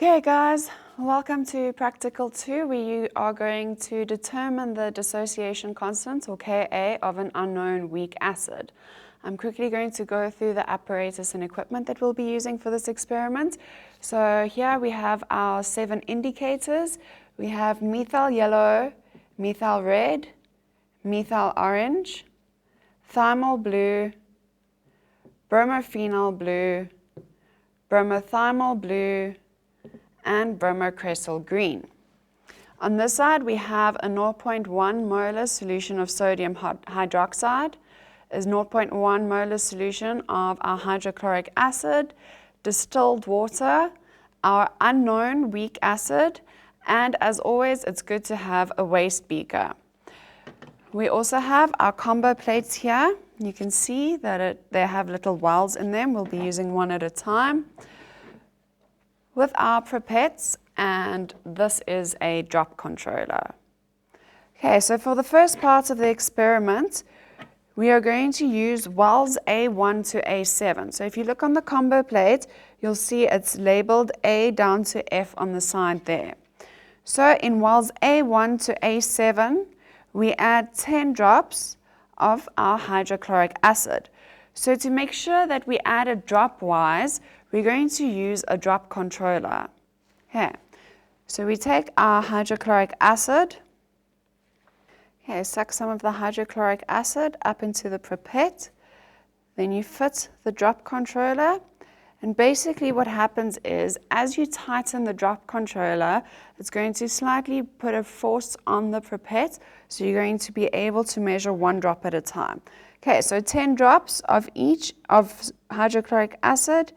Okay guys, welcome to practical 2 where you are going to determine the dissociation constant or Ka of an unknown weak acid. I'm quickly going to go through the apparatus and equipment that we'll be using for this experiment. So here we have our 7 indicators. We have methyl yellow, methyl red, methyl orange, thymol blue, bromophenol blue, bromothiamol blue, and bromocresol green. On this side, we have a 0.1 molar solution of sodium hydroxide, is 0.1 molar solution of our hydrochloric acid, distilled water, our unknown weak acid, and as always, it's good to have a waste beaker. We also have our combo plates here. You can see that they have little wells in them. We'll be using one at a time. With our pipettes, and this is a drop controller. Okay, so for the first part of the experiment, we are going to use wells A1 to A7. So if you look on the combo plate, you'll see it's labeled A down to F on the side there. So in wells A1 to A7, we add 10 drops of our hydrochloric acid. So to make sure that we add it drop-wise, we're going to use a drop controller. Okay, so we take our hydrochloric acid. Okay, suck some of the hydrochloric acid up into the pipette. Then you fit the drop controller. And basically what happens is, as you tighten the drop controller, it's going to slightly put a force on the pipette, so you're going to be able to measure 1 drop at a time. Okay, so 10 drops of each of hydrochloric acid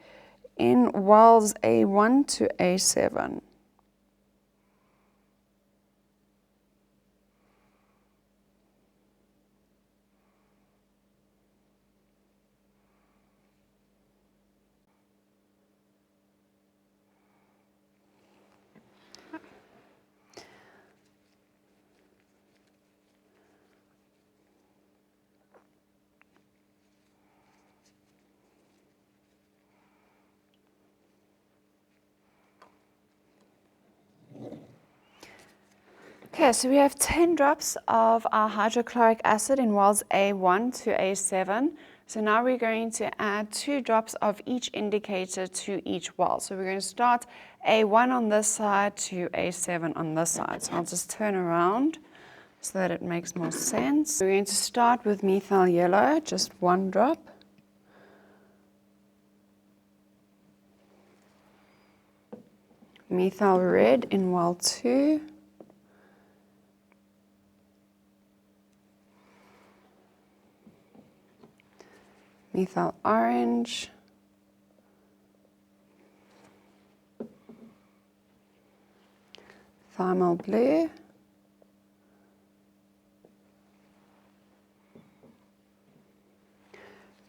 in wells A1 to A7. Okay, so we have 10 drops of our hydrochloric acid in wells A1 to A7. So now we're going to add 2 drops of each indicator to each well. So we're going to start A1 on this side to A7 on this side. So I'll just turn around so that it makes more sense. We're going to start with methyl yellow, just 1 drop. Methyl red in well 2. Methyl orange, thymol blue,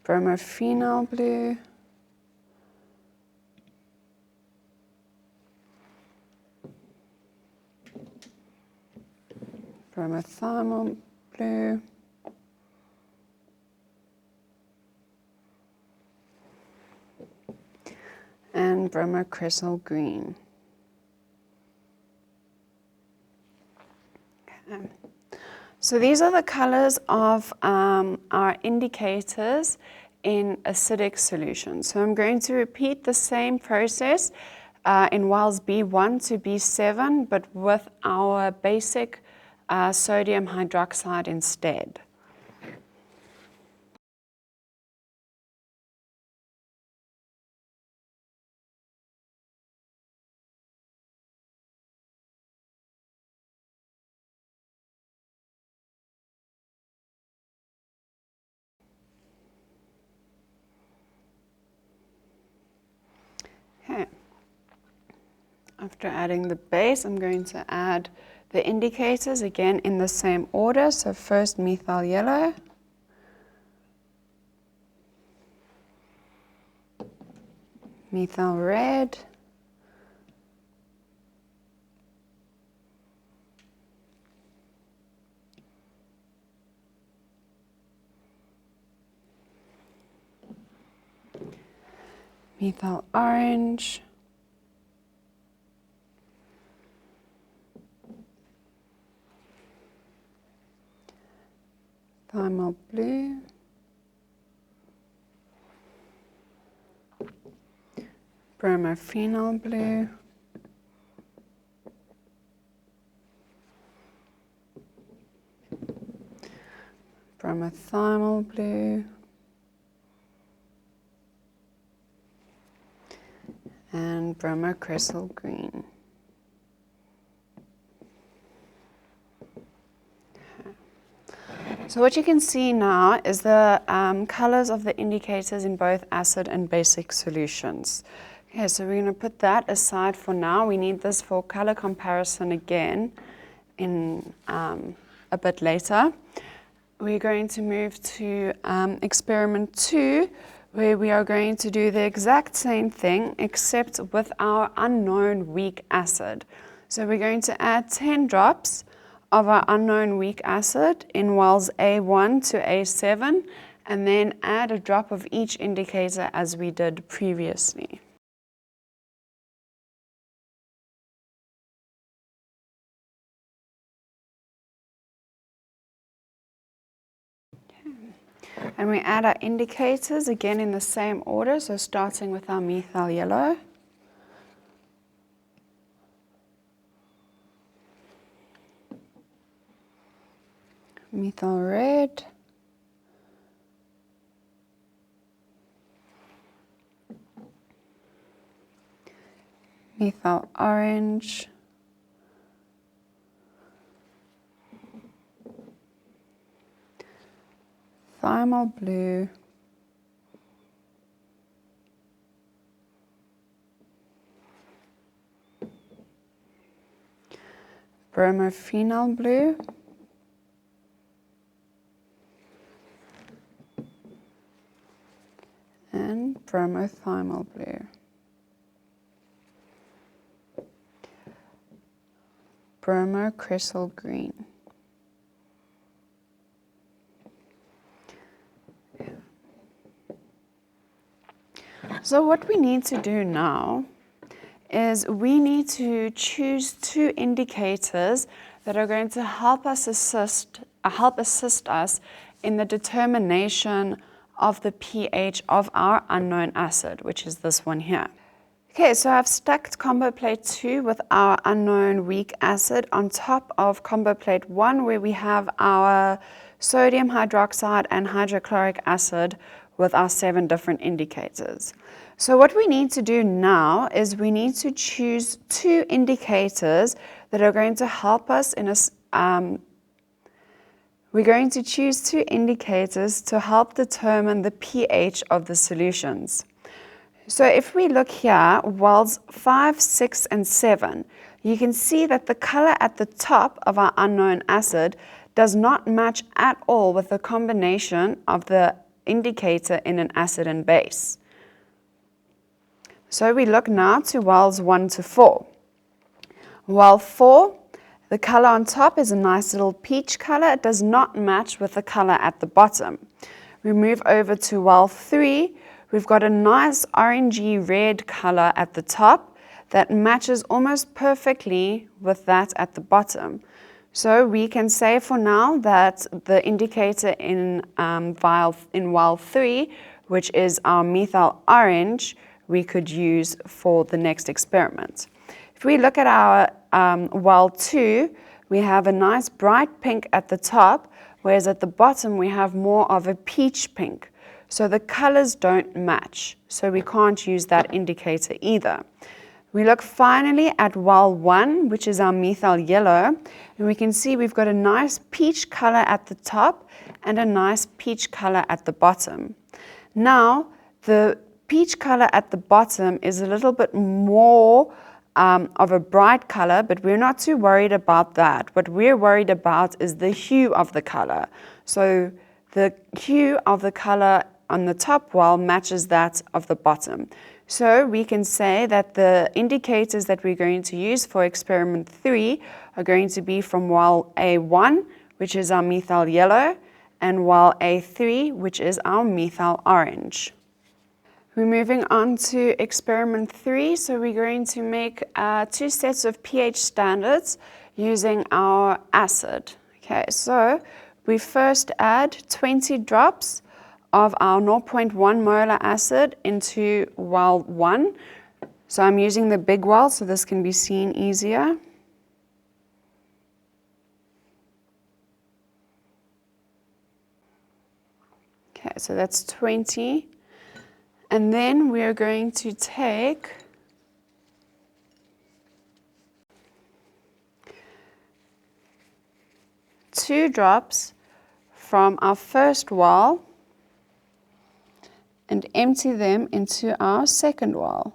bromophenol blue, bromothiamol blue, and bromocresol green. Okay. So these are the colors of our indicators in acidic solution. So I'm going to repeat the same process in wells B1 to B7, but with our basic sodium hydroxide instead. Okay. After adding the base, I'm going to add the indicators again in the same order. So first methyl yellow, methyl red, methyl orange, Thimal blue, bromophenol blue, bromothiamyl blue, and bromocresol green. So what you can see now is the colors of the indicators in both acid and basic solutions. Okay, so we're going to put that aside for now. We need this for color comparison again in a bit later. We're going to move to experiment 2, where we are going to do the exact same thing except with our unknown weak acid. So we're going to add 10 drops of our unknown weak acid in wells A1 to A7, and then add a drop of each indicator as we did previously. And we add our indicators again in the same order, so starting with our methyl yellow, methyl red, methyl orange, thimal blue, bromophenol blue, and bromothiamyl blue. Bromocresol green. So what we need to do now is we need to choose 2 indicators that are going to help assist us in the determination of the pH of our unknown acid, which is this one here. Okay, so I've stacked combo plate 2 with our unknown weak acid on top of combo plate 1, where we have our sodium hydroxide and hydrochloric acid with our 7 different indicators. So what we need to do now is we need to choose 2 indicators that are going to help us in a we're going to choose 2 indicators to help determine the pH of the solutions. So if we look here, wells 5, 6, and 7, you can see that the color at the top of our unknown acid does not match at all with the combination of the indicator in an acid and base. So we look now to wells 1 to 4. Well 4, the color on top is a nice little peach color. It does not match with the color at the bottom. We move over to well 3. We've got a nice orangey red color at the top that matches almost perfectly with that at the bottom. So we can say for now that the indicator in well 3, which is our methyl orange, we could use for the next experiment. If we look at our well 2, we have a nice bright pink at the top, whereas at the bottom we have more of a peach pink. So the colors don't match, so we can't use that indicator either. We look finally at well 1, which is our methyl yellow, and we can see we've got a nice peach color at the top and a nice peach color at the bottom. Now, the peach color at the bottom is a little bit more of a bright color, but we're not too worried about that. What we're worried about is the hue of the color. So the hue of the color on the top well matches that of the bottom. So we can say that the indicators that we're going to use for experiment 3 are going to be from well A1, which is our methyl yellow, and well A3, which is our methyl orange. We're moving on to experiment 3, so we're going to make 2 sets of pH standards using our acid. Okay, so we first add 20 drops of our 0.1 molar acid into well 1. So I'm using the big well so this can be seen easier. Okay, so that's 20. And then we are going to take two drops from our first well and empty them into our second well.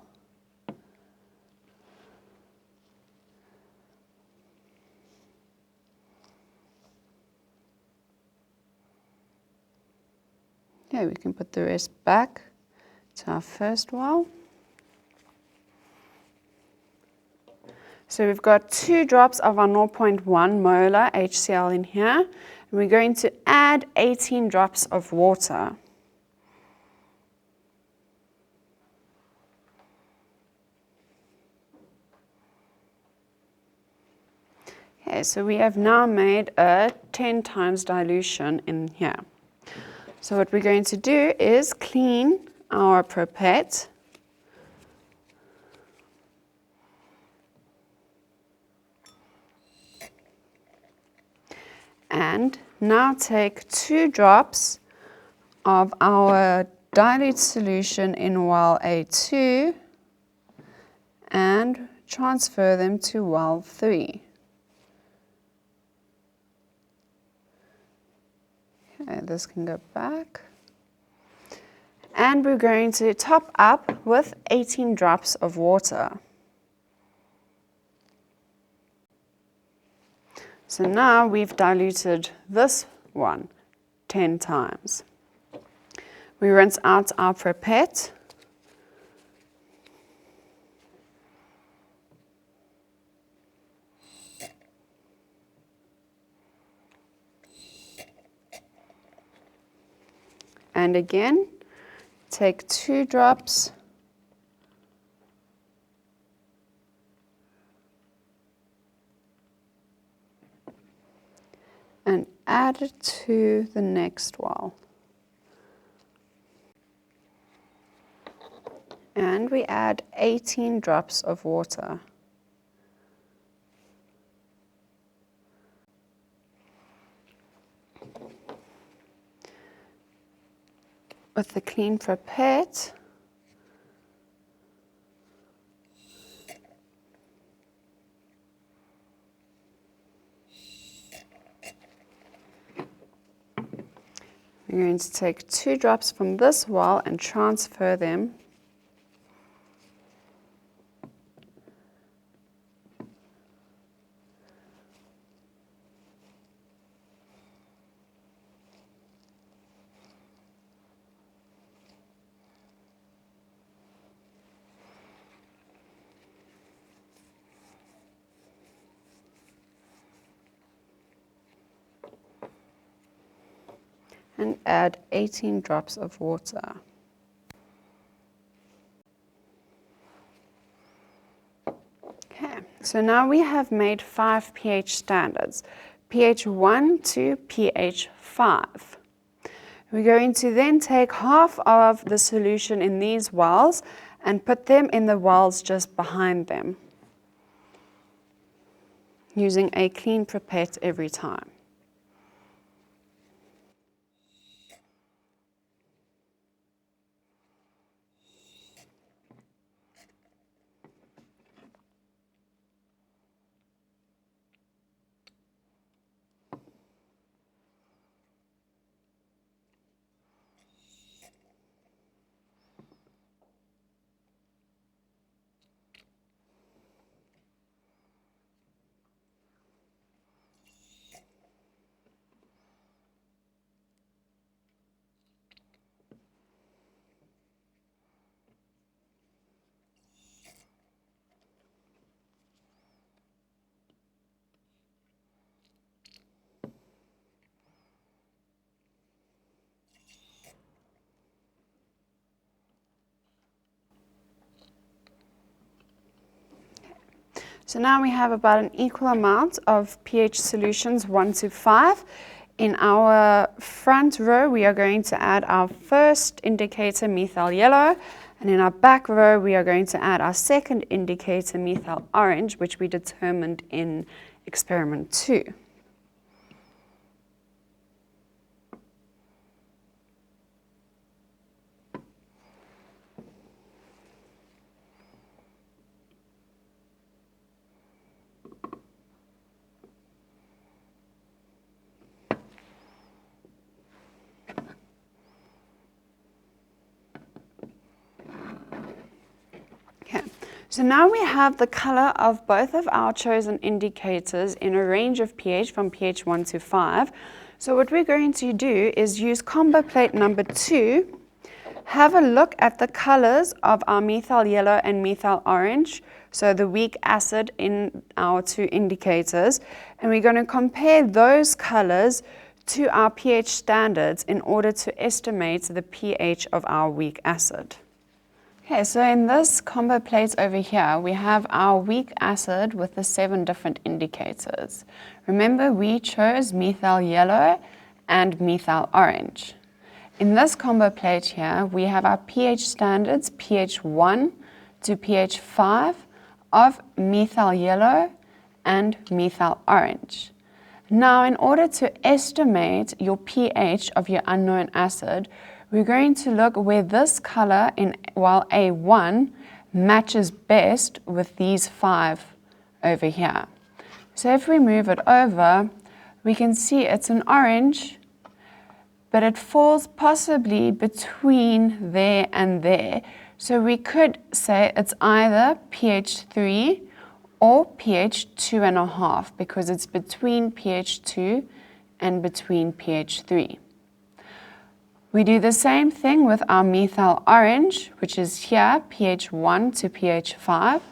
Okay, we can put the rest back to our first well. So we've got 2 drops of our 0.1 molar HCl in here, and we're going to add 18 drops of water. Okay, so we have now made a 10 times dilution in here. So what we're going to do is clean our pipette. And now take 2 drops of our dilute solution in well A2 and transfer them to well 3. Okay, this can go back. And we're going to top up with 18 drops of water. So now we've diluted this one 10 times. We rinse out our pipette. And again, take 2 drops and add it to the next well. And we add 18 drops of water. With the clean pipette, we're going to take 2 drops from this well and transfer them and add 18 drops of water. Okay, so now we have made 5 pH standards, pH 1 to pH 5. We're going to then take half of the solution in these wells and put them in the wells just behind them, using a clean pipette every time. So now we have about an equal amount of pH solutions 1 to 5 In our front row, we are going to add our first indicator, methyl yellow, and in our back row, we are going to add our second indicator, methyl orange, which we determined in experiment 2. Okay, so now we have the color of both of our chosen indicators in a range of pH from pH 1 to 5. So what we're going to do is use combo plate number 2, have a look at the colors of our methyl yellow and methyl orange, so the weak acid in our 2 indicators, and we're going to compare those colors to our pH standards in order to estimate the pH of our weak acid. Okay, so in this combo plate over here, we have our weak acid with the 7 different indicators. Remember, we chose methyl yellow and methyl orange. In this combo plate here, we have our pH standards, pH 1 to pH 5 of methyl yellow and methyl orange. Now, in order to estimate your pH of your unknown acid, we're going to look where this color in while A1 matches best with these 5 over here. So if we move it over, we can see it's an orange, but it falls possibly between there and there. So we could say it's either pH 3 or pH 2.5 because it's between pH 2 and between pH 3. We do the same thing with our methyl orange, which is here, pH 1 to pH 5.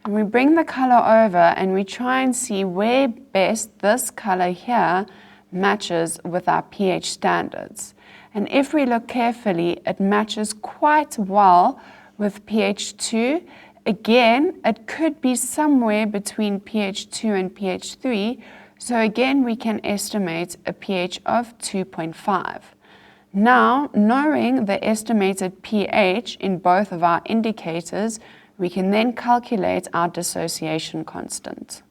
And we bring the color over and we try and see where best this color here matches with our pH standards. And if we look carefully, it matches quite well with pH 2. Again, it could be somewhere between pH 2 and pH 3. So again, we can estimate a pH of 2.5. Now, knowing the estimated pH in both of our indicators, we can then calculate our dissociation constant.